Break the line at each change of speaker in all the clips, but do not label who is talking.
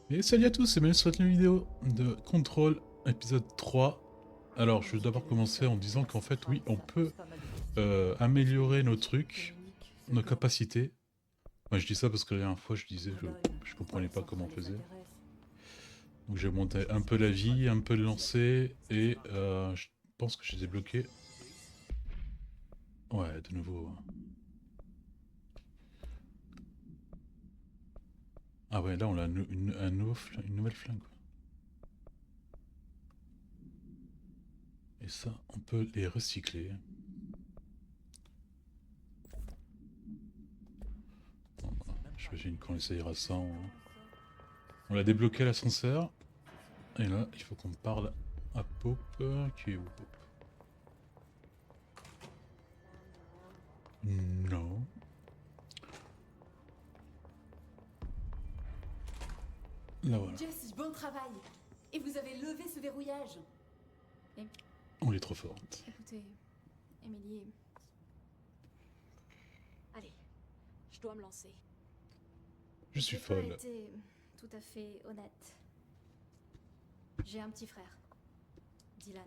Et salut à tous, c'est Mel sur une vidéo de Control, épisode 3. Alors, je vais d'abord commencer en disant qu'en fait, oui, on peut améliorer nos trucs, nos capacités. Moi, je dis ça parce que la dernière fois, je disais que je comprenais pas comment on faisait. Donc, j'ai monté un peu la vie, un peu le lancer, et je pense que j'ai débloqué. Ouais, de nouveau. Ah ouais, là, on a une nouvelle flingue, quoi. Et ça, on peut les recycler. Bon, j'imagine qu'on essayera ça On l'a débloqué à l'ascenseur. Et là, il faut qu'on parle à Pope. Qui est où, Pope? Non. Là, voilà.
Jessie, bon travail. Et vous avez levé ce verrouillage.
On est trop forte.
Écoutez, Émilie... Allez, je dois me lancer.
Je suis
J'ai pas
folle.
été tout à fait honnête. J'ai un petit frère, Dylan.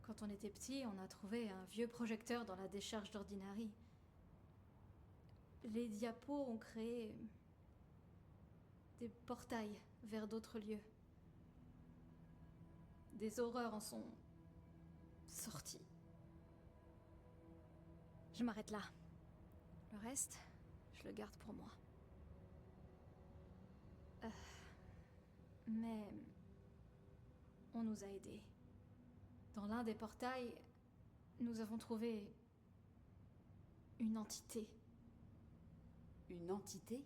Quand on était petit, on a trouvé un vieux projecteur dans la décharge d'Ordinary. Les diapos ont créé des portails vers d'autres lieux. Des horreurs en sont sorties. Je m'arrête là. Le reste, je le garde pour moi. Mais on nous a aidés. Dans l'un des portails, nous avons trouvé une entité.
Une entité?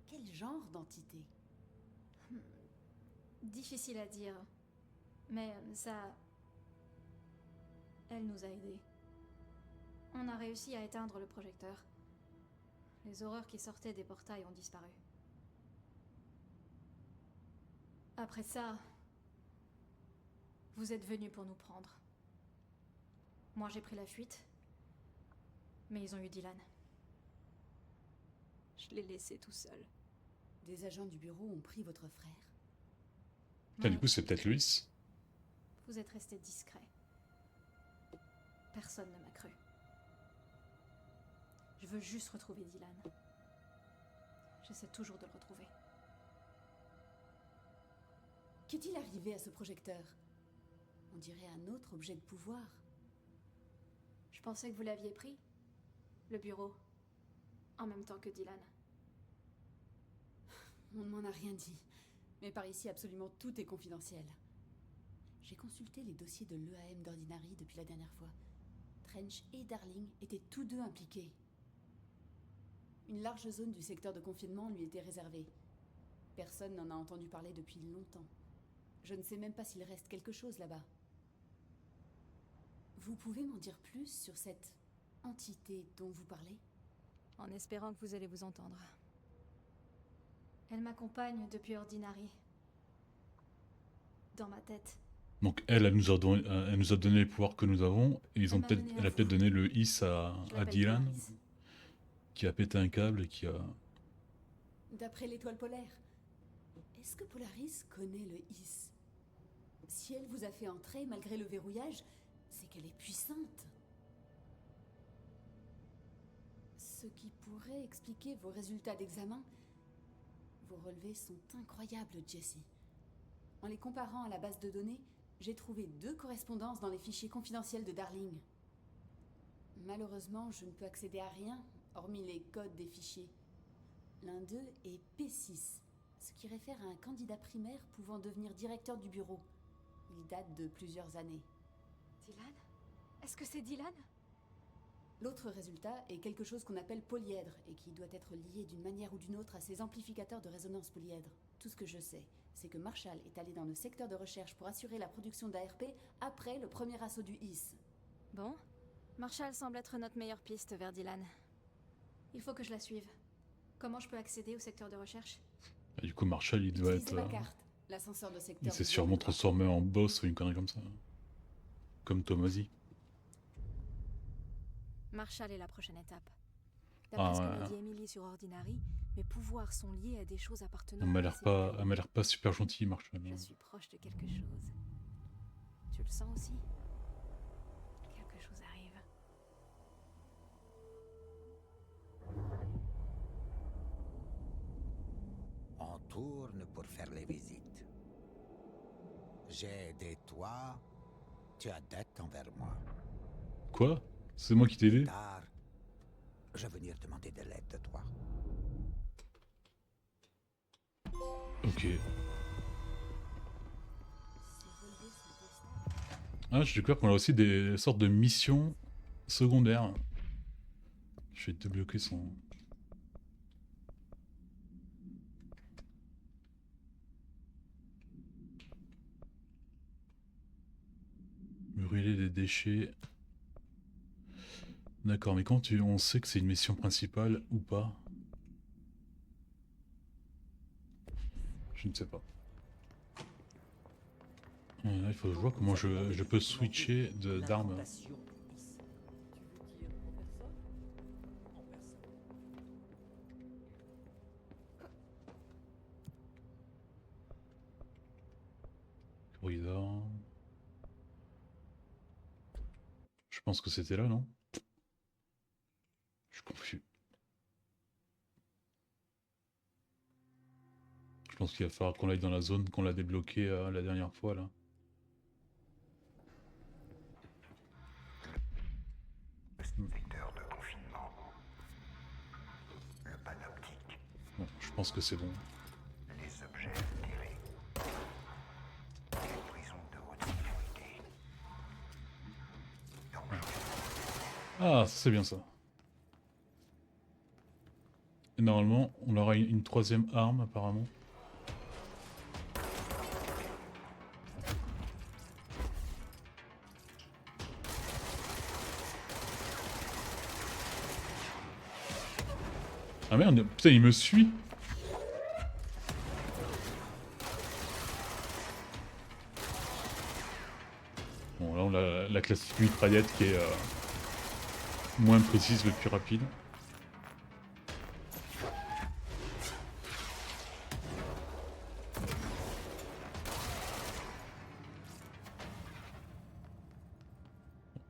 Quel genre d'entité?
Difficile à dire, mais ça... Elle nous a aidés. On a réussi à éteindre le projecteur. Les horreurs qui sortaient des portails ont disparu. Après ça, vous êtes venus pour nous prendre. Moi, j'ai pris la fuite, mais ils ont eu Dylan. Je l'ai laissé tout seul.
Des agents du bureau ont pris votre frère.
Putain, du coup, c'est peut-être Luis.
Vous êtes resté discret. Personne ne m'a cru. Je veux juste retrouver Dylan. J'essaie toujours de le retrouver.
Qu'est-il arrivé à ce projecteur? On dirait un autre objet de pouvoir.
Je pensais que vous l'aviez pris. Le bureau. En même temps que Dylan.
On ne m'en a rien dit. Mais par ici, absolument tout est confidentiel. J'ai consulté les dossiers de l'EAM d'Ordinary depuis la dernière fois. Trench et Darling étaient tous deux impliqués. Une large zone du secteur de confinement lui était réservée. Personne n'en a entendu parler depuis longtemps. Je ne sais même pas s'il reste quelque chose là-bas. Vous pouvez m'en dire plus sur cette entité dont vous parlez?
En espérant que vous allez vous entendre. Elle m'accompagne depuis Ordinary. Dans ma tête.
Donc, elle nous a donné les pouvoirs que nous avons. Et
Elle m'a donné
elle
un
a peut-être
fou.
donné le his
Je
à
l'appelle
Dylan,
Polaris.
qui a pété un câble et qui a.
D'après l'étoile polaire, est-ce que Polaris connaît le his? Si elle vous a fait entrer malgré le verrouillage, c'est qu'elle est puissante. Ce qui pourrait expliquer vos résultats d'examen. Vos relevés sont incroyables, Jessie. En les comparant à la base de données, j'ai trouvé 2 correspondances dans les fichiers confidentiels de Darling. Malheureusement, je ne peux accéder à rien, hormis les codes des fichiers. L'un d'eux est P6, ce qui réfère à un candidat primaire pouvant devenir directeur du bureau. Il date de plusieurs années.
Dylan? Est-ce que c'est Dylan?
L'autre résultat est quelque chose qu'on appelle polyèdre et qui doit être lié d'une manière ou d'une autre à ces amplificateurs de résonance polyèdre. Tout ce que je sais, c'est que Marshall est allé dans le secteur de recherche pour assurer la production d'ARP après le premier assaut du his.
Bon. Marshall semble être notre meilleure piste vers Dylan. Il faut que je la suive. Comment je peux accéder au secteur de recherche?
Et du coup, Marshall, il doit
Utilisez
être.
ma carte, l'ascenseur de secteur.
Il s'est
vous
sûrement
emmènera.
transformé en boss ou une connerie comme ça. Comme Tomasi.
Marshall est la prochaine étape. D'après
Ah
ce que
ouais.
m'a dit Emily sur Ordinary, mes pouvoirs sont liés à des choses appartenant
Elle m'a
à
l'air
ces
pas,
lieux.
elle m'a l'air pas super gentille, Marshall.
Je suis proche de quelque chose. Tu le sens aussi? Quelque chose arrive.
On tourne pour faire les visites. J'ai aidé toi, tu as dette envers moi.
Quoi? C'est moi qui t'ai aidé?
Tard, je vais venir demander de l'aide de toi.
Ok.
C'est relevé son destin.
Ah, j'ai découvert qu'on a aussi des sortes de missions secondaires. Je vais débloquer son... Brûler des déchets. D'accord, mais quand on sait que c'est une mission principale ou pas? Je ne sais pas. Là, il faut que je vois comment je peux switcher d'armes. Corridor. Je pense que c'était là, non? Je suis confus. Je pense qu'il va falloir qu'on aille dans la zone qu'on l'a débloquée la dernière fois, là.
Secteur de confinement. Le panoptique.
Bon, je pense que c'est bon.
Les objets altérés. Les prisons de haute sécurité.
Ah, c'est bien ça. Et normalement, on aura une troisième arme, apparemment. Ah merde, putain, il me suit. Bon, là, on a la classique mitraillette qui est moins précise mais plus rapide.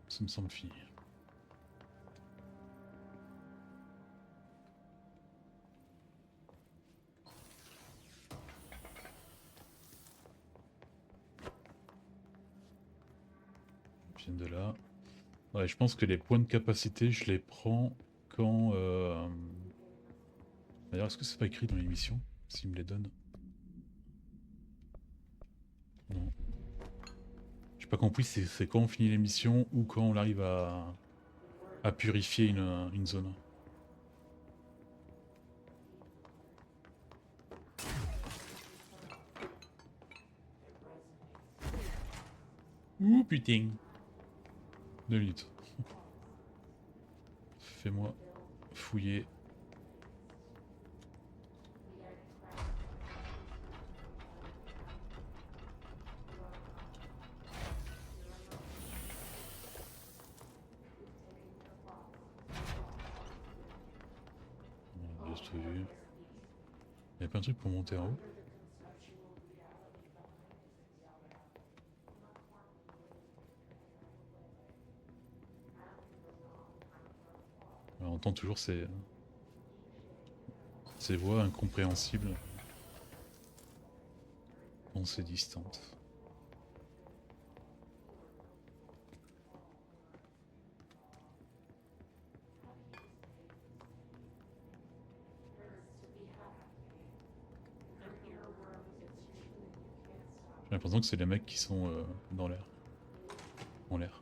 Ça me semble fini. Viennent de là. Ouais, je pense que les points de capacité, je les prends quand... D'ailleurs, est-ce que c'est pas écrit dans l'émission, s'il me les donne? Non. J'ai pas compris si c'est quand on finit l'émission ou quand on arrive à purifier une zone. Ouh putain. 2 minutes. Fais-moi fouiller. On a bien tout vu. Il y a plein de trucs pour monter en haut. On entend toujours ces voix incompréhensibles. Pensées distantes. J'ai l'impression que c'est les mecs qui sont dans l'air. En l'air.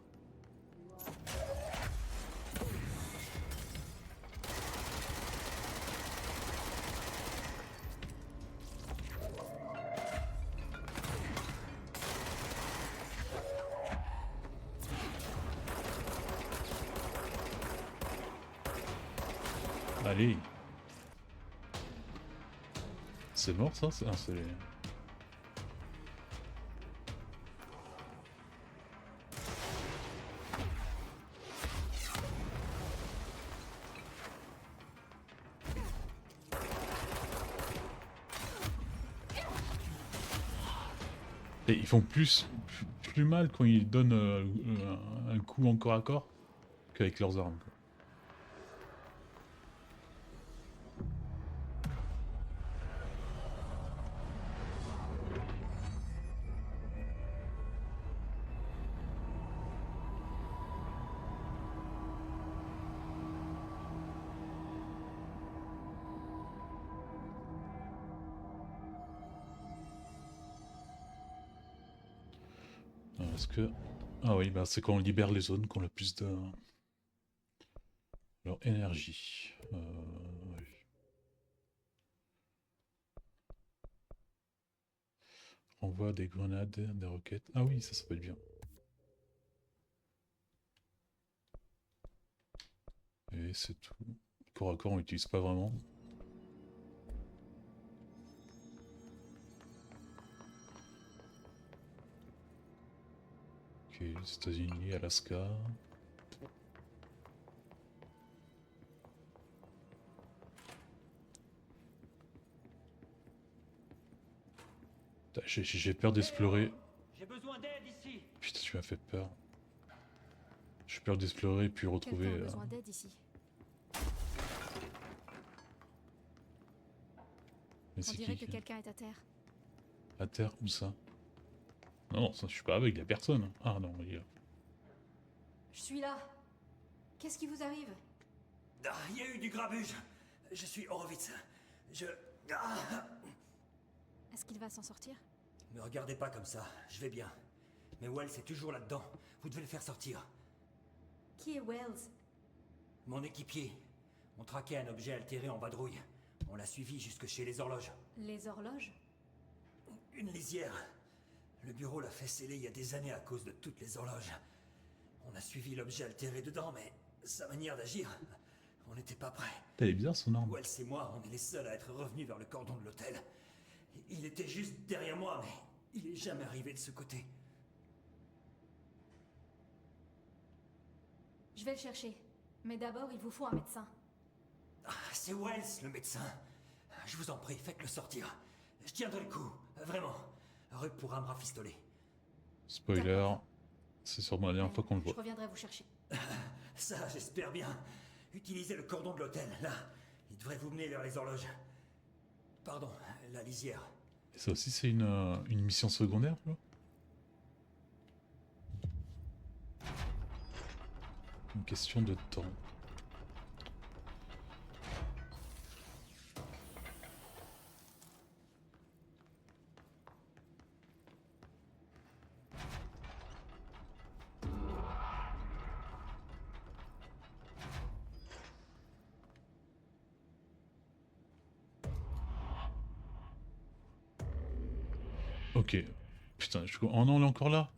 Allez. C'est mort ça? Ah, c'est... Et ils font plus mal quand ils donnent un coup en corps à corps qu'avec leurs armes, quoi. Est-ce que... Ah oui, bah c'est quand on libère les zones qu'on a plus de... leur énergie. Oui. Envoie des grenades, des roquettes. Ah oui, ça peut être bien. Et c'est tout. Corps à corps, on l'utilise pas vraiment. Ok, les États-Unis, Alaska. J'ai peur d'explorer.
J'ai besoin d'aide ici.
Putain, tu m'as fait peur. J'ai peur d'explorer et puis retrouver.
Quelqu'un a besoin d'aide ici.
Mais
On
c'est
dirait
qui
que quelqu'un est à terre.
À terre, où ça? Non, ça, je suis pas avec, la personne. Ah non, il y a...
Je suis là. Qu'est-ce qui vous arrive?
Ah, il y a eu du grabuge. Je suis Horowitz. Ah.
Est-ce qu'il va s'en sortir?
Me regardez pas comme ça, je vais bien. Mais Wells est toujours là-dedans. Vous devez le faire sortir.
Qui est Wells?
Mon équipier. On traquait un objet altéré en vadrouille. On l'a suivi jusque chez les horloges.
Les horloges?
Une lisière. Le bureau l'a fait sceller il y a des années à cause de toutes les horloges. On a suivi l'objet altéré dedans, mais sa manière d'agir, on n'était pas prêts.
Elle est bizarre son arme.
Wells et moi, on est les seuls à être revenus vers le cordon de l'hôtel. Il était juste derrière moi, mais il est jamais arrivé de ce côté.
Je vais le chercher. Mais d'abord, il vous faut un médecin.
Ah, c'est Wells, le médecin. Je vous en prie, faites-le sortir. Je tiendrai le coup, vraiment. Rup pourra me rafistoler.
Spoiler, c'est sûrement la dernière fois qu'on le
Je
voit.
reviendrai vous chercher.
Ça, j'espère bien. Utilisez le cordon de l'hôtel, là. Il devrait vous mener vers les horloges. Pardon, la lisière.
Et ça aussi, c'est une mission secondaire, tu vois? Une question de temps. Ok. Putain, oh non, on est encore là.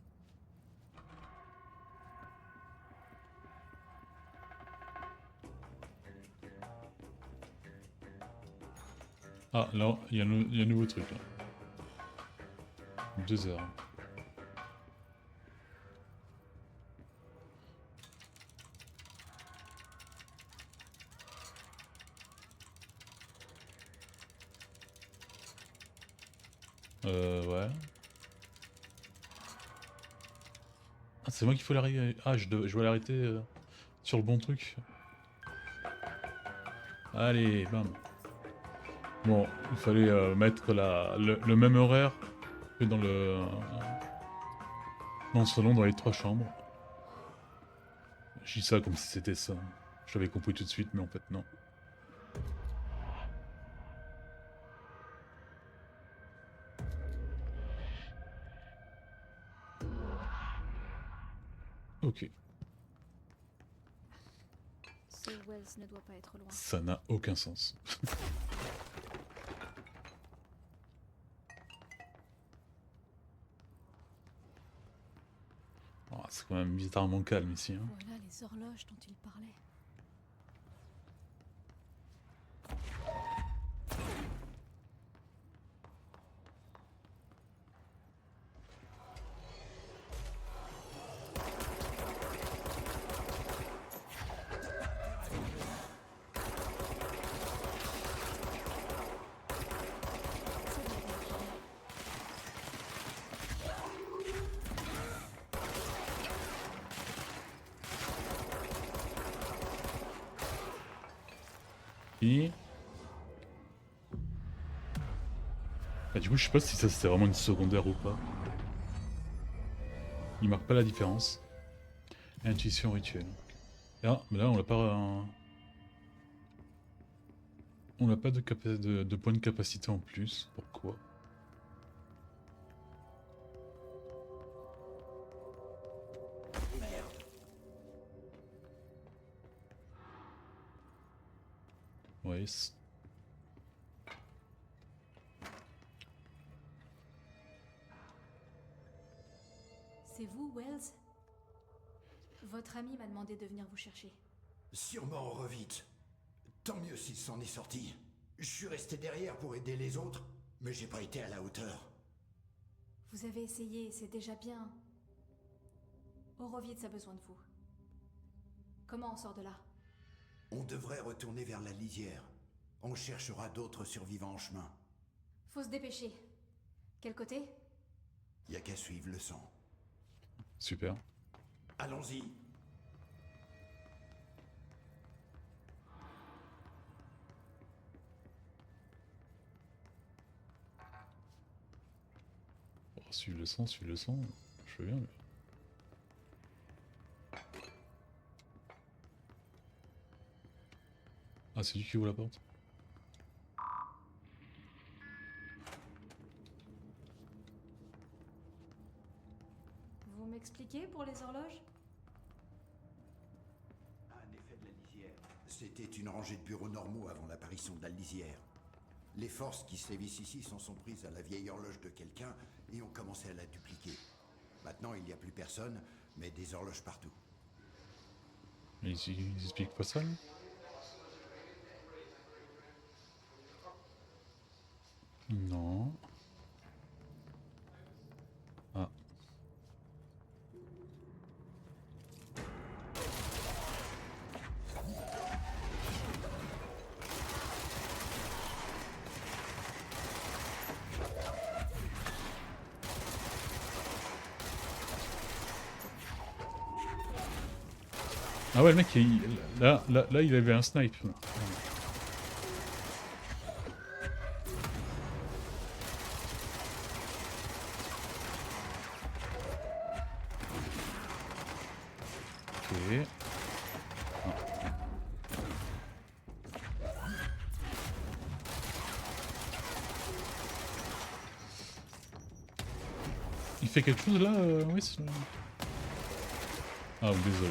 Ah, là, il y a un nouveau truc, là. 2 heures. Ouais. Ah, c'est moi qu'il faut l'arrêter. Ah, je dois l'arrêter sur le bon truc. Allez, bam. Bon, il fallait mettre le même horaire que dans le salon, dans les 3 chambres. Je dis ça comme si c'était ça. Je l'avais compris tout de suite, mais en fait, non. Ok.
Ce Wells ne doit pas être loin.
Ça n'a aucun sens. Oh, c'est quand même bizarrement calme ici. Hein.
Voilà les horloges dont il parlait.
compris. Ah, du coup, je sais pas si ça c'était vraiment une secondaire ou pas. Il marque pas la différence. Intuition rituelle. Ah, mais là on l'a pas. On n'a pas de points de capacité en plus. Pourquoi? Ouais.
C'est vous, Wells? Votre ami m'a demandé de venir vous chercher.
Sûrement Revite. Tant mieux s'il s'en est sorti. Je suis resté derrière pour aider les autres, mais j'ai pas été à la hauteur.
Vous avez essayé, c'est déjà bien. Horowitz a besoin de vous. Comment on sort de là?
On devrait retourner vers la lisière. On cherchera d'autres survivants en chemin.
Faut se dépêcher. Quel côté?
Y a qu'à suivre le sang.
Super.
Allons-y.
Oh, suivre le sang, je veux bien. Mais... Ah, c'est lui qui ouvre la porte.
Vous m'expliquez pour les horloges?
Un effet de la lisière. C'était une rangée de bureaux normaux avant l'apparition de la lisière. Les forces qui sévissent ici s'en sont prises à la vieille horloge de quelqu'un et ont commencé à la dupliquer. Maintenant, il n'y a plus personne, mais des horloges partout.
Mais ils expliquent pas ça, lui? Non. Ah. Ah ouais, le mec, là, il avait un snipe. Ok. Il fait quelque chose là, oui. Ah, désolé.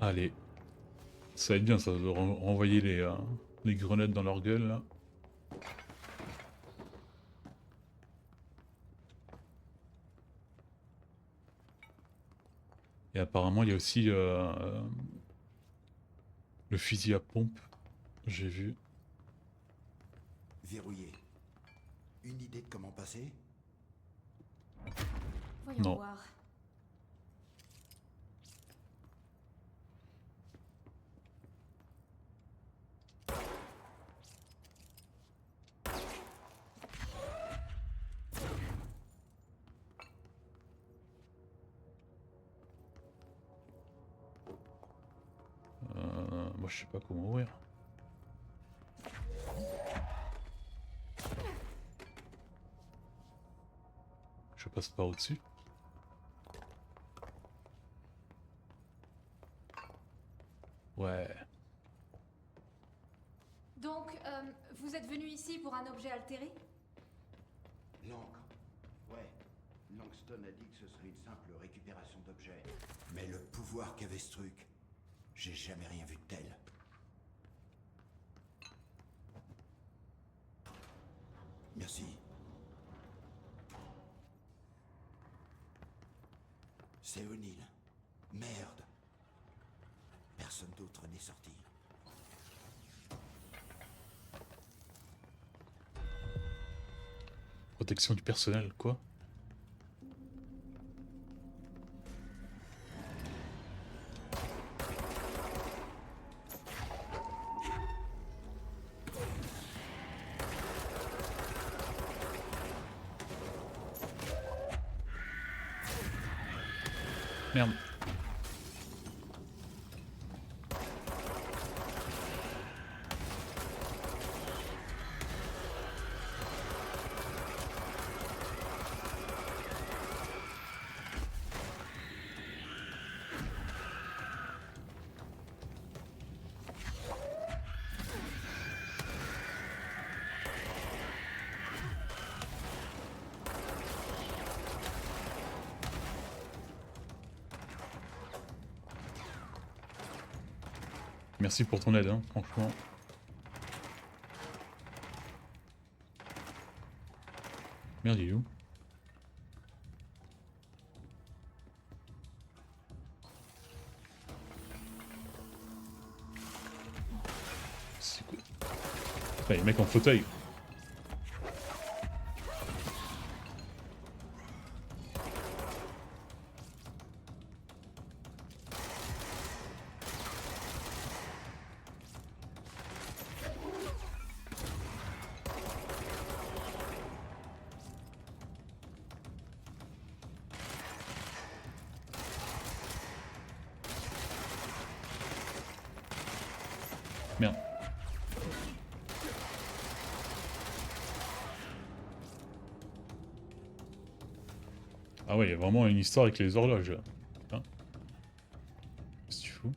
Allez. Ça va être bien ça, de renvoyer les grenades dans leur gueule là. Et apparemment il y a aussi le fusil à pompe, j'ai vu.
Verrouillé. Une idée de comment passer?
Voyons
Non.
voir.
Moi je sais pas comment ouvrir. Je passe par au-dessus. Ouais.
Donc, vous êtes venu ici pour un objet altéré?
L'encre. Ouais. Langston a dit que ce serait une simple récupération d'objets. Mais le pouvoir qu'avait ce truc, j'ai jamais rien vu de tel. Merci. C'est O'Neill. Merde. Personne d'autre n'est sorti.
Protection du personnel, quoi? Merde. Merci pour ton aide, hein, franchement. Merde, il est où? C'est quoi? Putain, les mecs en fauteuil. Merde. Ah ouais, il y a vraiment une histoire avec les horloges là. Putain. Qu'est-ce que tu fous?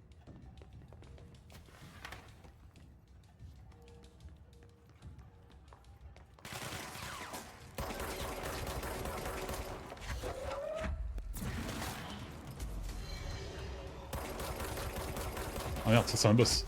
Ah merde, ça c'est un boss.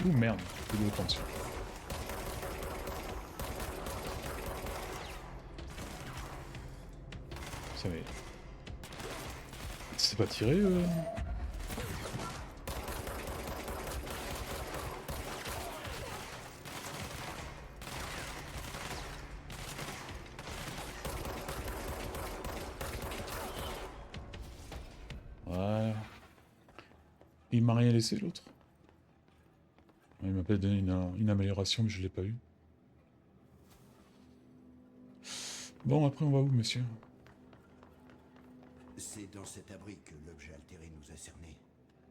Ouh merde, c'est de tension. Ça mais... C'est pas tiré Ouais. Il m'a rien laissé l'autre. Il m'a pas donné une amélioration, mais je l'ai pas eu. Bon, après on va où, monsieur?
C'est dans cet abri que l'objet altéré nous a cernés.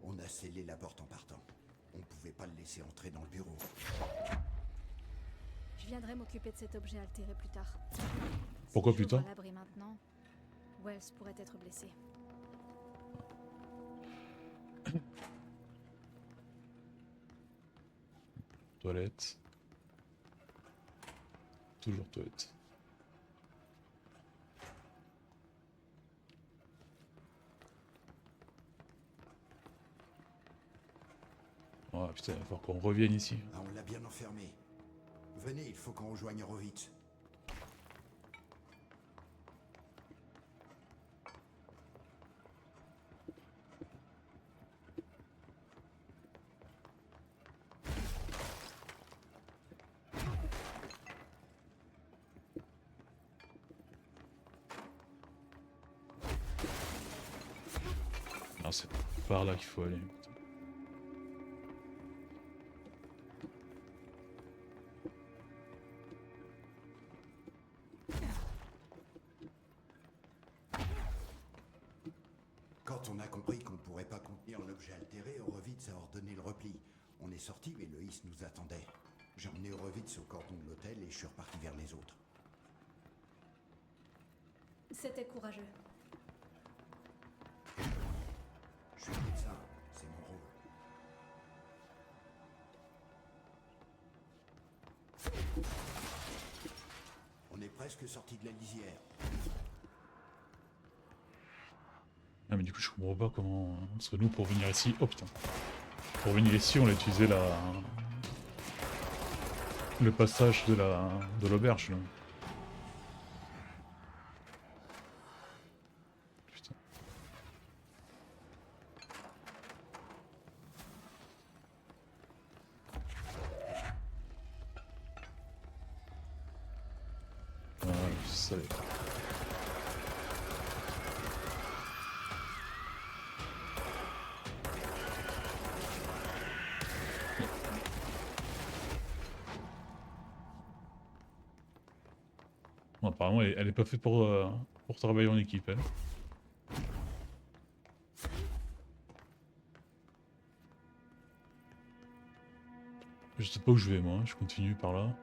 On a scellé la porte en partant. On pouvait pas le laisser entrer dans le bureau.
Je viendrai m'occuper de cet objet altéré plus tard.
Pourquoi
Si
plus
j'ouvre
tard?
l'abri maintenant, Wells pourrait être blessé.
Toilette. Toujours toilette. Oh putain, il va falloir qu'on revienne ici.
Ah, on l'a bien enfermé. Venez, il faut qu'on rejoigne Rovitz.
Ah, c'est par là qu'il faut aller.
Quand on a compris qu'on pourrait pas contenir l'objet altéré, Horowitz a ordonné le repli. On est sorti, mais le Hiss nous attendait. J'ai emmené Horowitz au cordon de l'hôtel et je suis reparti vers les autres.
C'était courageux.
Je suis médecin, c'est mon rôle. On est presque sorti de la lisière.
Ah mais du coup je comprends pas comment... Parce que nous pour venir ici... Oh putain. Pour venir ici on a utilisé la... Le passage de la... de l'auberge là. Putain. Ah, je savais pas. Bon, apparemment elle est pas faite pour travailler en équipe elle. Je sais pas où je vais moi, je continue par là.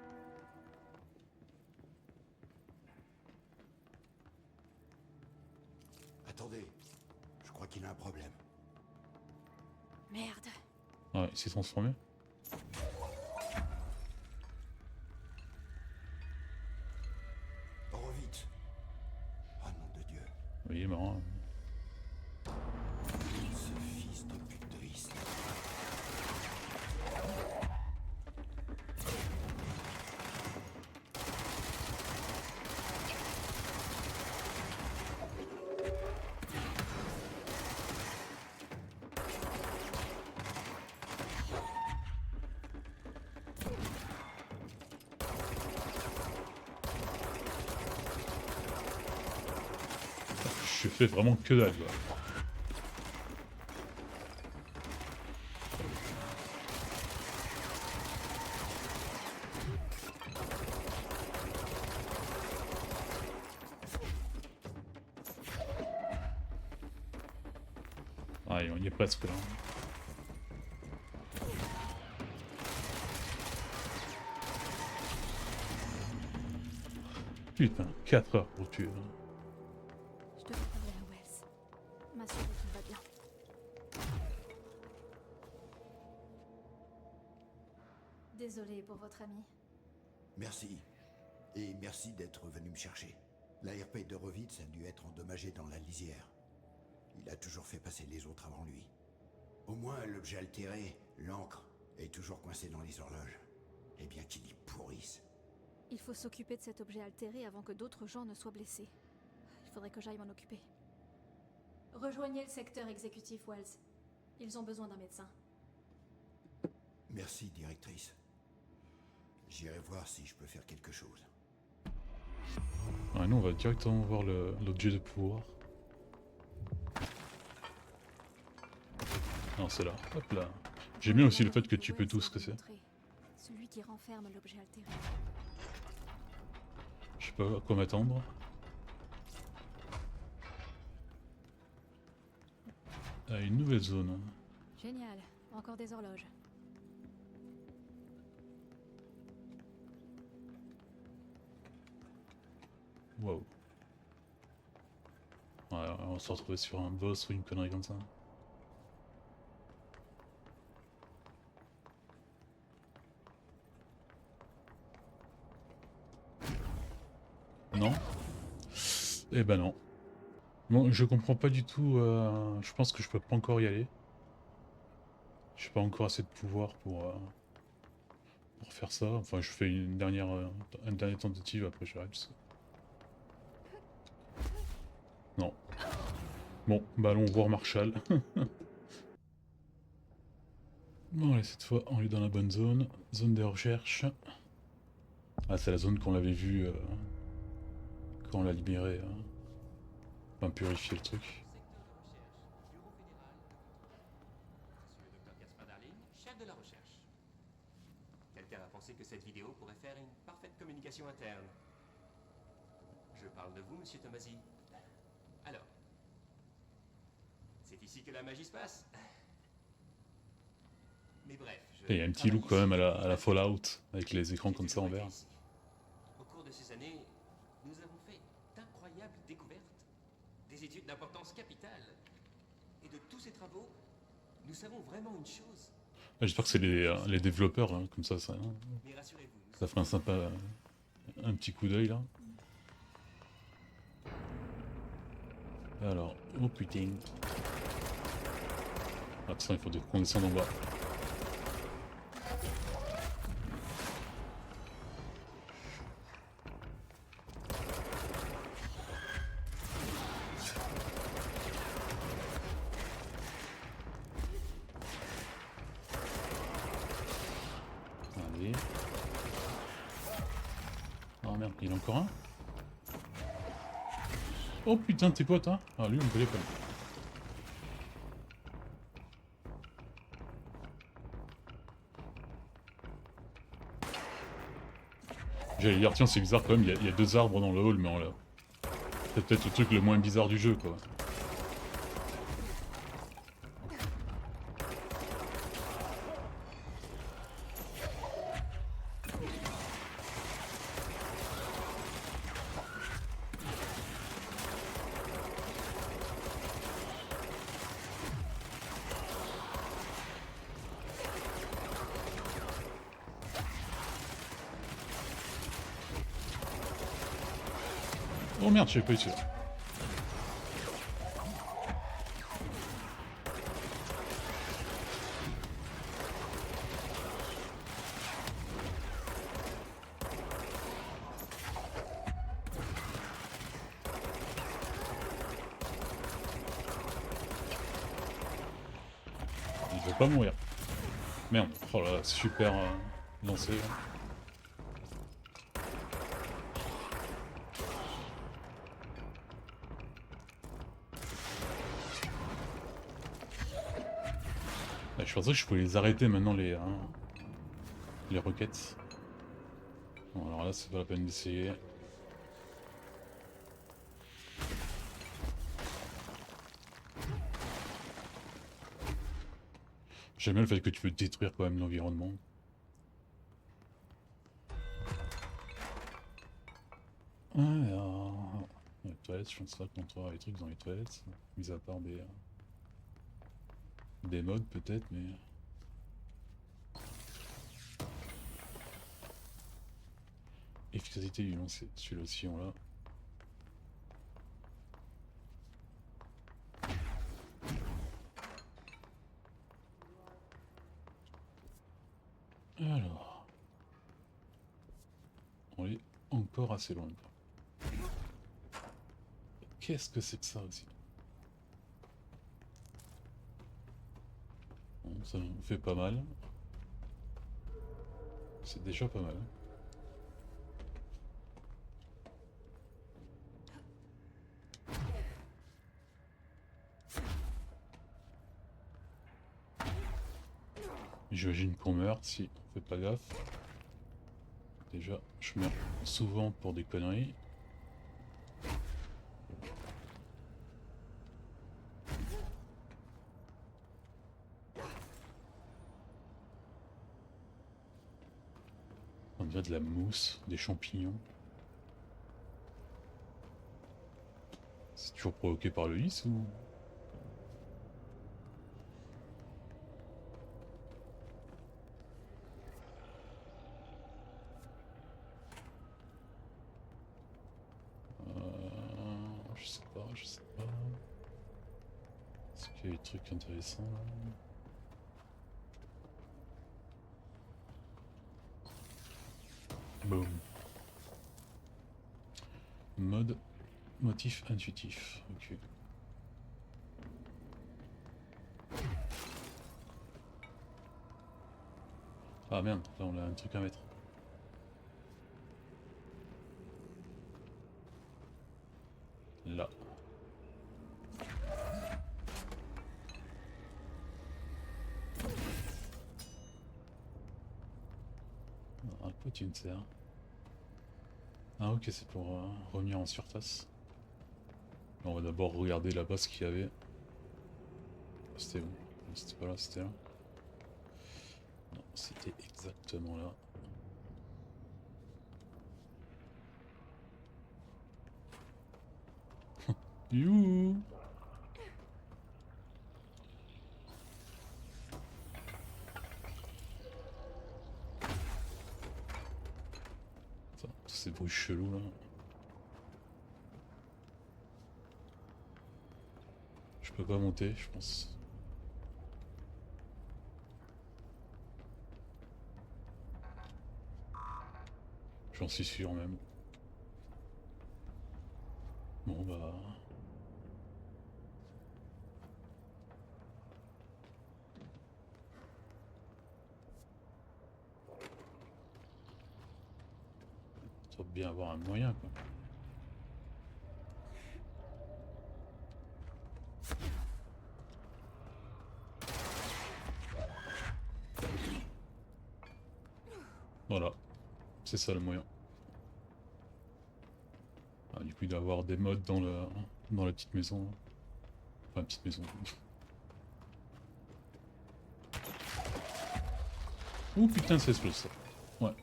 Attendez, je crois qu'il a un problème.
Merde.
Ah, il s'est transformé.
Horowitz. Oh nom de Dieu.
Oui, marrant.
Ce fils de pute de Is.
Je fais vraiment que dalle quoi. Ah, on y est presque là. Putain, 4 heures pour tuer.
Je devrais parler à Wells. M'assurer qu'il va bien. Désolée pour votre ami.
Merci. Et merci d'être venu me chercher. L'ARP d'Horowitz a dû être endommagé dans la lisière. Il a toujours fait passer les autres avant lui. Au moins, l'objet altéré, l'encre, est toujours coincé dans les horloges. Et bien qu'il y pourrisse.
Il faut s'occuper de cet objet altéré avant que d'autres gens ne soient blessés. Il faudrait que j'aille m'en occuper. Rejoignez le secteur exécutif, Wells. Ils ont besoin d'un médecin.
Merci, directrice. J'irai voir si je peux faire quelque chose.
Ah non, on va directement voir l'objet de pouvoir. Non, c'est là. Hop là. J'aime bien aussi le fait que tu peux tout ce que c'est.
Celui qui renferme l'objet altéré.
Je sais pas à quoi m'attendre. Ah, une nouvelle zone.
Génial. Encore des horloges.
Waouh. Ouais, on va se retrouver sur un boss ou une connerie comme ça. Non? Eh ben non. Bon, je comprends pas du tout. Je pense que je peux pas encore y aller. J'ai pas encore assez de pouvoir pour faire ça. Enfin, je fais une dernière tentative, après j'arrête. Non. Bon, bah allons voir Marshall. Bon, allez, cette fois, on est dans la bonne zone. Zone de recherche. Ah, c'est la zone qu'on avait vue quand on l'a libéré. Enfin, purifier le truc.
Chef de la recherche. Quelqu'un a pensé que cette vidéo pourrait faire une parfaite communication interne. Je parle de vous, monsieur Tomasi. Alors, c'est ici que la magie se passe. Mais bref,
Et il y a un petit look quand même à la Fallout, avec les écrans comme ça en vert.
Au cours de ces années, nous avons fait d'incroyables découvertes, des études d'importance capitale. Et de tous ces travaux, nous savons vraiment une chose.
J'espère que c'est les développeurs, hein, comme ça,
Mais rassurez-vous,
ça ferait un petit coup d'œil là. Alors, oh putain. Ah putain, il faut qu'on descende en bas. Allez. Oh merde, il y en a encore un. Oh putain, t'es potes, hein? Ah, lui, on me connaît pas. J'allais dire, tiens, c'est bizarre quand même, il y a deux arbres dans le hall, mais on l'a. C'est peut-être le truc le moins bizarre du jeu, quoi. Oh merde, je savais pas eu celui-là. Il veut pas mourir. Merde, oh là là, c'est super lancé. Là. Je pensais que je pouvais les arrêter maintenant, les roquettes. Bon, alors là, c'est pas la peine d'essayer. J'aime bien le fait que tu peux détruire quand même l'environnement. Alors... Les toilettes, je pense pas qu'on trouvera les trucs dans les toilettes. Mis à part des modes peut-être, mais... Efficacité du lancer, celui-là aussi on l'a. Alors... On est encore assez loin. Qu'est-ce que c'est que ça aussi? Bon, ça nous fait pas mal. C'est déjà pas mal. J'imagine qu'on meurt si on fait pas gaffe. Déjà, je meurs souvent pour des conneries. On dirait de la mousse, des champignons. C'est toujours provoqué par le lys ou... Je sais pas, je sais pas. Est-ce qu'il y a des trucs intéressants là? Boom. Mode motif intuitif, ok. Ah merde, là on a un truc à mettre. Là. À quoi tu me sers? Ah ok, c'est pour revenir en surface. On va d'abord regarder là-bas ce qu'il y avait. C'était où? C'était pas là, c'était là. Non, c'était exactement là. Youhou! Tous ces bruits chelous là. Je peux pas monter, je pense. J'en suis sûr même. Bon bah... Ça doit bien avoir un moyen quoi. Voilà, c'est ça le moyen. Ah, du coup il doit y avoir des modes dans la petite maison. Enfin petite maison. Oh putain c'est explose ça. Ouais.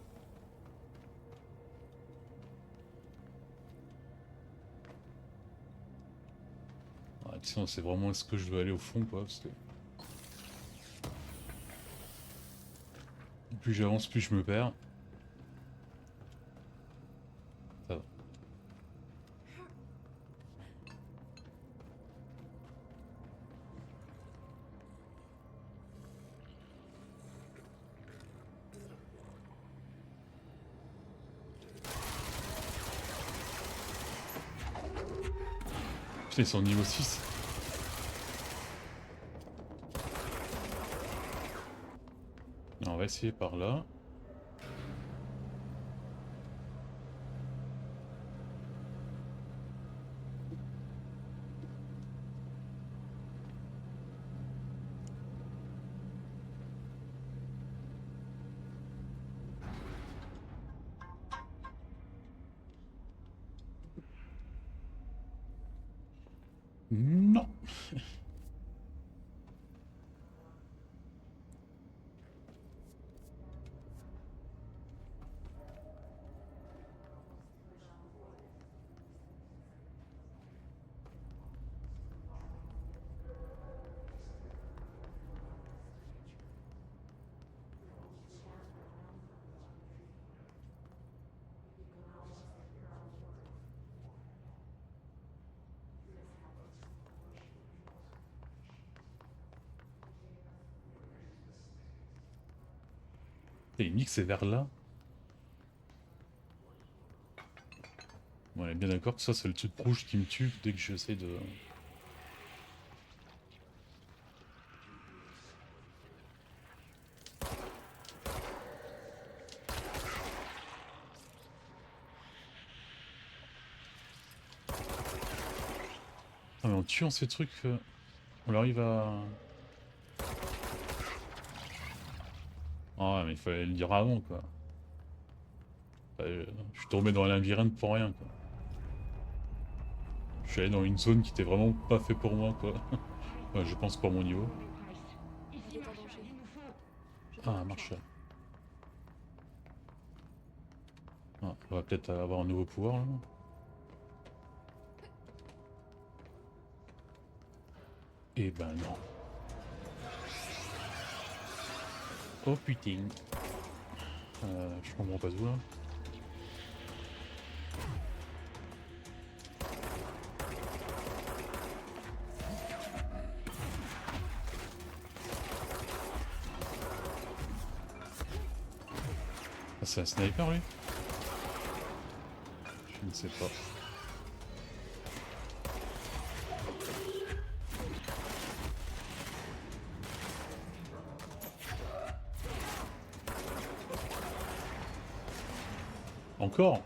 Ah, tiens, c'est vraiment est-ce que je veux aller au fond quoi parce que... Plus j'avance, plus je me perds. Ça va. Putain, ils sont au niveau 6. On va essayer par là. Non. Et il nique c'est vers là. Bon, on est bien d'accord que ça c'est le truc rouge qui me tue dès que j'essaie de... Ah mais en tuant ces trucs, on arrive à... Ah ouais, mais il fallait le dire avant quoi. Je suis tombé dans un labyrinthe pour rien quoi. Je suis allé dans une zone qui était vraiment pas fait pour moi quoi. Ouais, je pense pour mon niveau.
Il est en danger.
Ah, marche là. Ah, on va peut-être avoir un nouveau pouvoir là. Eh ben non. Oh putain. Je comprends pas tout là. Ah, c'est un sniper lui? Je ne sais pas. Encore?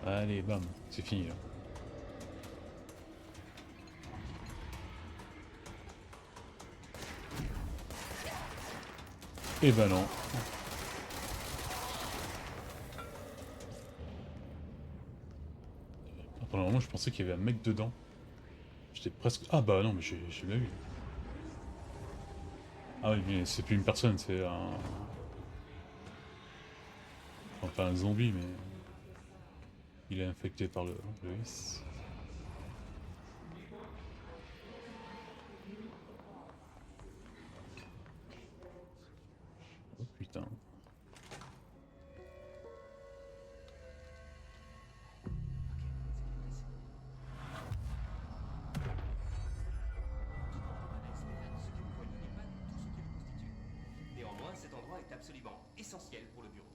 Allez, bam, c'est fini là. Eh ben non. Pendant un moment, je pensais qu'il y avait un mec dedans. J'étais presque... Ah bah non, mais j'ai bien vu. Ah oui, mais c'est plus une personne, c'est un... Enfin, un zombie, mais... Il est infecté par le virus.
absolument essentiel pour le bureau.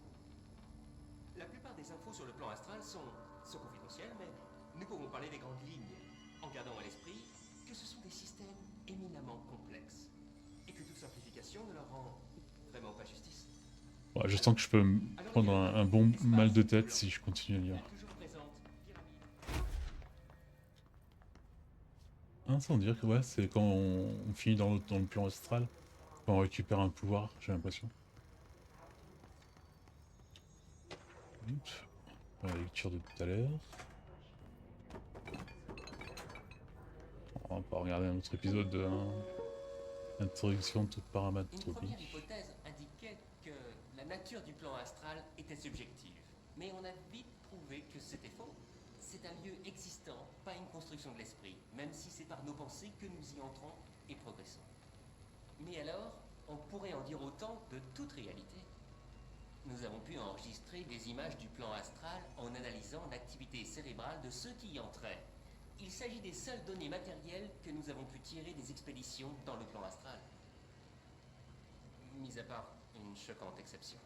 La plupart des infos sur le plan astral sont confidentielles, mais nous pouvons parler des grandes lignes, en gardant à l'esprit que ce sont des systèmes éminemment complexes, et que toute simplification ne leur rend vraiment pas justice.
Ouais, je sens que je peux me prendre un bon mal de tête si je continue à lire.
Toujours présente, pyramide.
Ah, sans dire que ouais, c'est quand on finit dans le plan astral, quand on récupère un pouvoir, j'ai l'impression. Oups. La lecture de tout à l'heure. On va pas regarder un autre épisode de introduction toute
Une première
paramétropique.
hypothèse indiquait que la nature du plan astral était subjective, mais on a vite prouvé que c'était faux. C'est un lieu existant, pas une construction de l'esprit, même si c'est par nos pensées que nous y entrons et progressons. Mais alors, on pourrait en dire autant de toute réalité. Nous avons pu enregistrer des images du plan astral en analysant l'activité cérébrale de ceux qui y entraient. Il s'agit des seules données matérielles que nous avons pu tirer des expéditions dans le plan astral. Mis à part une choquante exception.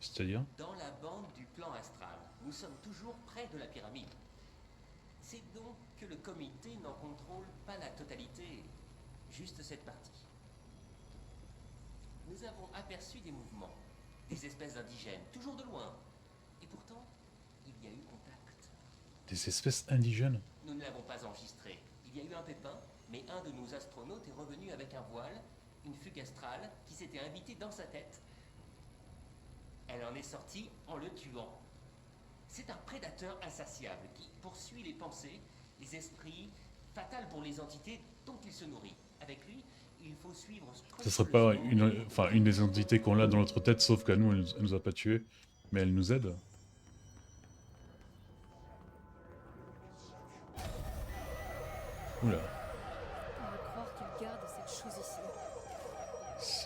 C'est-à-dire?
Dans la bande du plan astral, nous sommes toujours près de la pyramide. C'est donc que le comité n'en contrôle pas la totalité, juste cette partie. Nous avons aperçu des mouvements, des espèces d'indigènes, toujours de loin. Et pourtant, il y a eu contact.
Des espèces indigènes?
Nous ne l'avons pas enregistré. Il y a eu un pépin, mais un de nos astronautes est revenu avec un voile, une fugue astrale qui s'était invitée dans sa tête. Elle en est sortie en le tuant. C'est un prédateur insatiable qui poursuit les pensées, les esprits, fatal pour les entités dont il se nourrit. Avec lui, il faut suivre
Ce serait pas une des entités qu'on a dans notre tête, sauf qu'à nous, elle nous a pas tués, mais elle nous aide. Oula,
On va croire qu'il garde cette chose ici.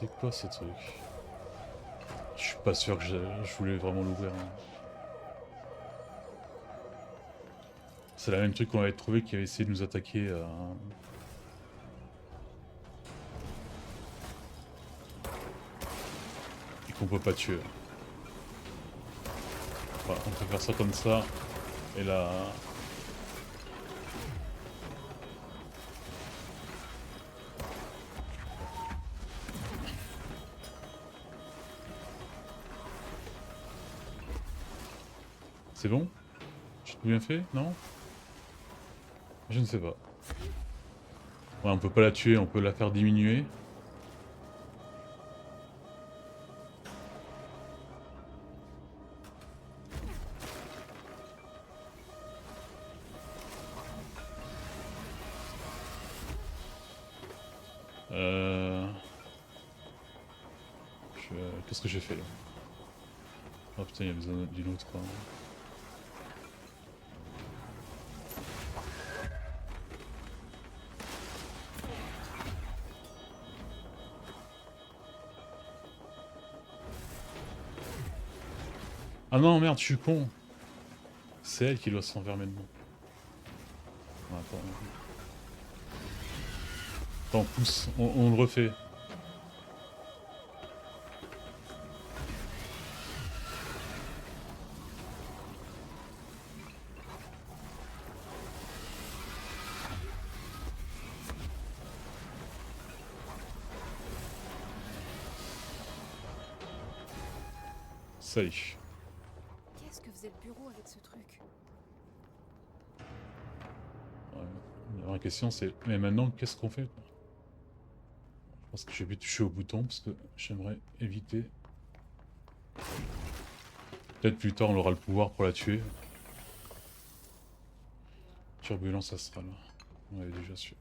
c'est quoi ce truc? Je suis pas sûr que je voulais vraiment l'ouvrir. Hein. C'est la même truc qu'on avait trouvé qui avait essayé de nous attaquer. Et qu'on peut pas tuer. Voilà, on peut faire ça comme ça. Et là. C'est bon? J'ai tout bien fait? Non? Je ne sais pas. Ouais, on peut pas la tuer, on peut la faire diminuer. Qu'est-ce que j'ai fait là? Oh putain, il y a besoin d'une autre. Hein. Ah non, merde, je suis con. C'est elle qui doit s'enfermer dedans. Ah, attends. Attends, pousse, on le refait. Ça y est.
Qu'est-ce que faisait le bureau avec ce truc?
Ouais, la vraie question c'est, mais maintenant qu'est-ce qu'on fait? Je pense que j'ai pu toucher au bouton parce que j'aimerais éviter. Peut-être plus tard on aura le pouvoir pour la tuer. Turbulence astrale. On avait déjà su.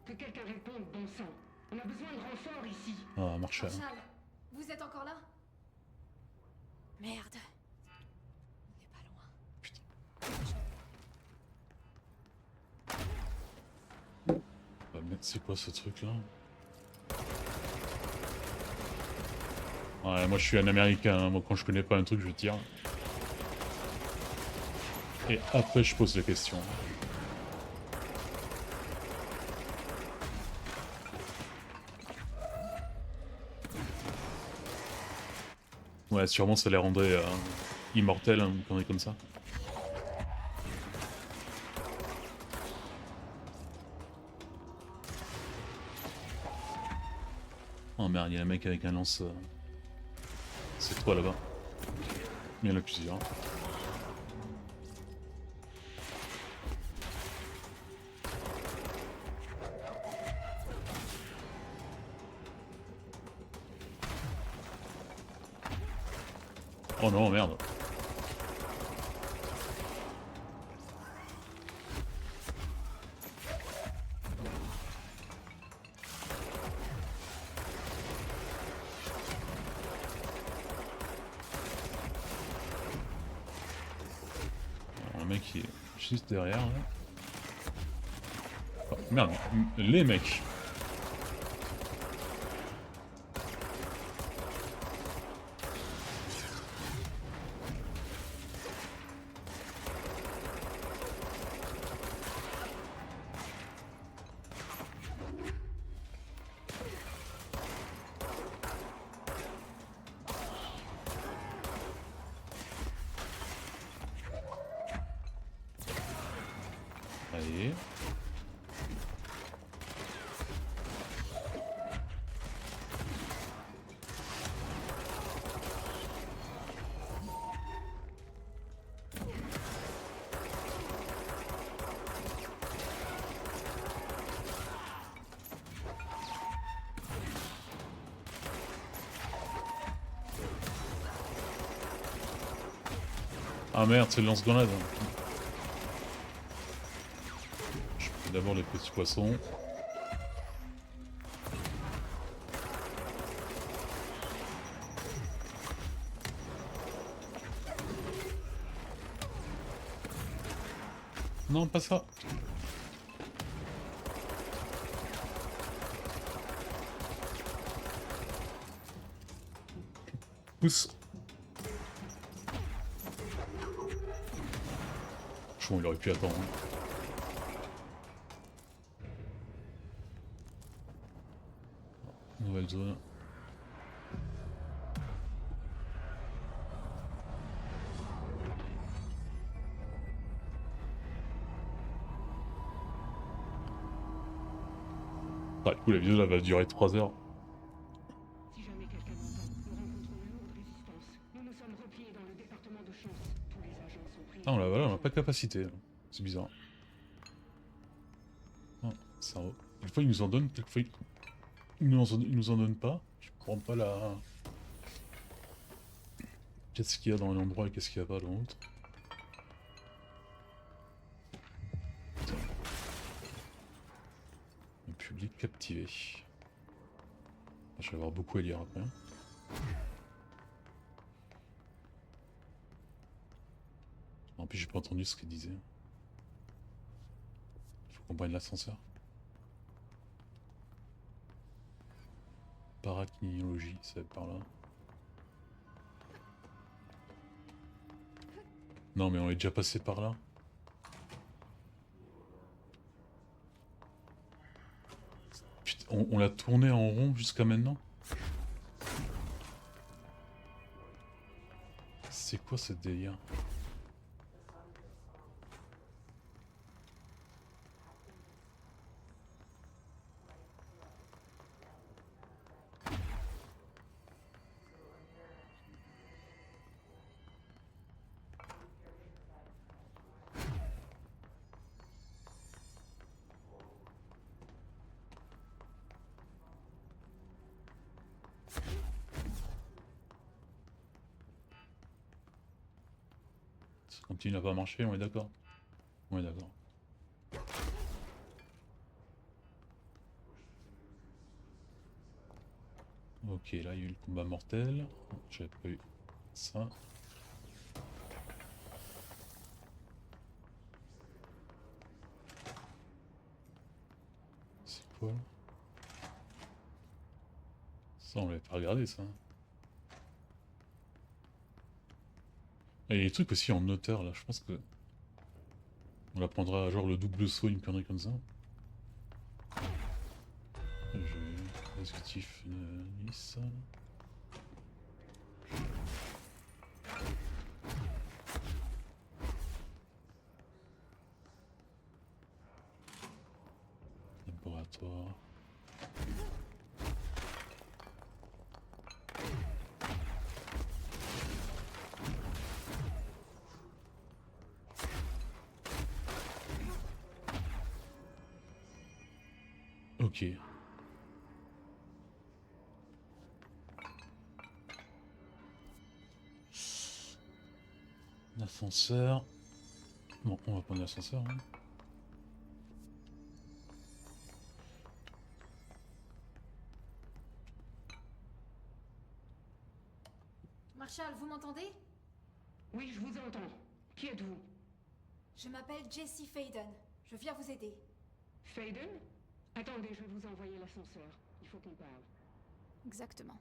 Que quelqu'un réponde, bon sang. On a besoin de renfort ici.
Ah, Marshall.
Marshall, vous êtes encore là? Merde. On n'est pas loin.
Putain. Bah, mais c'est quoi ce truc là? Ouais, moi je suis un américain, hein. Moi quand je connais pas un truc je tire. Et après je pose la question. Ouais, sûrement ça les rendrait immortels, hein, une connerie comme ça. Oh merde, il y a un mec avec un lance. C'est toi là-bas. Il y en a plusieurs. Oh non, merde. Alors, le mec il est juste derrière là. Oh, merde, les mecs. Allez. Ah merde, c'est le lance-grenade. Je fais d'abord les petits poissons. Non, pas ça. Pousse. Bon, il aurait pu attendre. Nouvelle zone. Ah, du coup, la vidéo là va durer 3 heures.
Si jamais quelqu'un m'entend, nous rencontrons une lourde résistance. Nous nous sommes repliés dans le département de Chance. Tous les agents sont pris.
Ah, on a pas de capacité. C'est bizarre. Ah, cerveau. Quelquefois ils nous en donnent, quelquefois ils nous en donnent pas. Je comprends pas la... Qu'est-ce qu'il y a dans un endroit et qu'est-ce qu'il y a pas dans l'autre. Le public captivé. Je vais avoir beaucoup à lire après. En plus j'ai pas entendu ce qu'il disait. Faut qu'on prenne l'ascenseur. Paraclinologie, ça va être par là. Non mais on est déjà passé par là. Putain, on l'a tourné en rond jusqu'à maintenant. C'est quoi ce délire? Ça continue à pas marcher, on est d'accord? On est d'accord. Ok, là il y a eu le combat mortel. J'avais pas eu ça. C'est quoi là? Ça on l'avait pas regardé ça. Et il y a des trucs aussi en hauteur là, je pense que... On apprendra genre le double saut, une connerie comme ça. Exécutif Nice. toi. Ok. L'ascenseur. Bon, on va prendre l'ascenseur. Hein.
Marshall, vous m'entendez?
Oui, je vous entends. Qui êtes-vous?
Je m'appelle Jessie Faden. Je viens vous aider.
Faden? Attendez, je vais vous envoyer l'ascenseur. Il faut qu'on parle.
Exactement.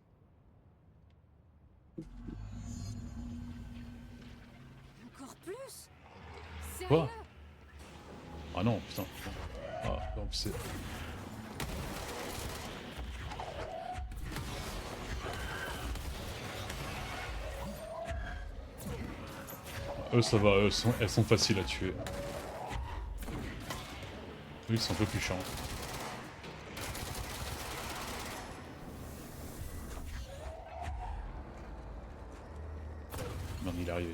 Encore plus? Sérieux?
Quoi? Ah non, putain. Ah, non, c'est... Eux, ça va, elles sont faciles à tuer. Eux, ils sont un peu plus chiants. Non, il est arrivé.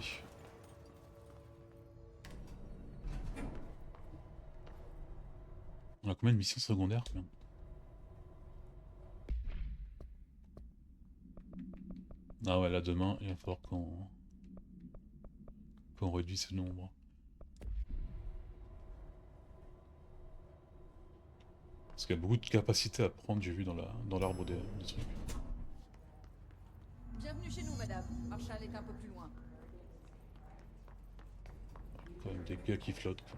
On a combien de missions secondaires quand même? Ah ouais, là demain, il va falloir qu'on réduise ce nombre. Parce qu'il y a beaucoup de capacités à prendre, j'ai vu dans l'arbre des trucs.
Bienvenue chez nous, madame. Marshall est un peu plus loin.
Quand même des gars qui flottent, quoi.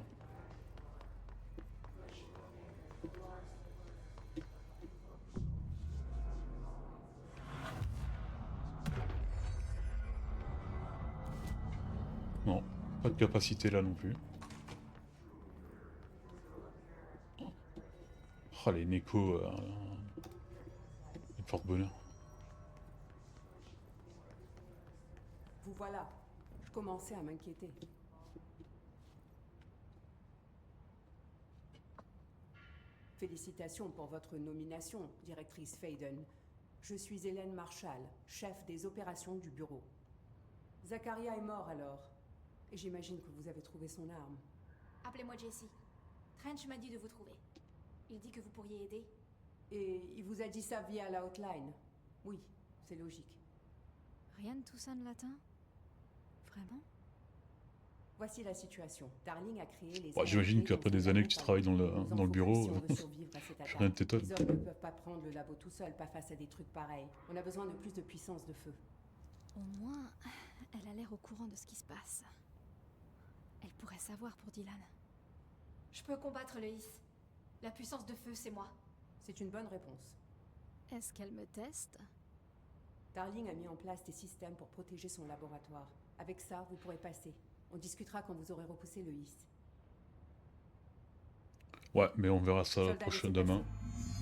Non, pas de capacité là non plus. Oh les Neko, les porte-bonheur.
Vous voilà. Je commençais à m'inquiéter. Félicitations pour votre nomination, directrice Faden. Je suis Hélène Marshall, chef des opérations du bureau. Zacharia est mort alors. Et j'imagine que vous avez trouvé son arme.
Appelez-moi Jessie. Trench m'a dit de vous trouver. Il dit que vous pourriez aider.
Et il vous a dit ça via la hotline? Oui, c'est logique.
Rien de tout ça ne l'atteint? Vraiment?
Voici la situation. Darling a créé les...
Bon, j'imagine qu'après des années que tu travailles dans le bureau, rien ne t'étonne.
Les hommes ne peuvent pas prendre le labo tout seul, pas face à des trucs pareils. On a besoin de plus de puissance de feu.
Au moins, elle a l'air au courant de ce qui se passe. Elle pourrait savoir pour Dylan. Je peux combattre le His. La puissance de feu, c'est moi.
C'est une bonne réponse.
Est-ce qu'elle me teste?
Darling a mis en place des systèmes pour protéger son laboratoire. Avec ça, vous pourrez passer. On discutera quand vous aurez repoussé le His.
Ouais, mais on verra ça demain.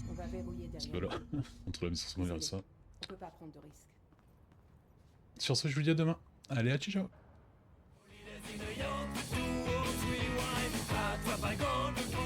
On va verrouiller
Parce
derrière.
que là, entre la mission secondaire et ça.
On peut pas prendre de risques.
Sur ce, je vous dis à demain. Allez, à ciao.
Attrape un gant de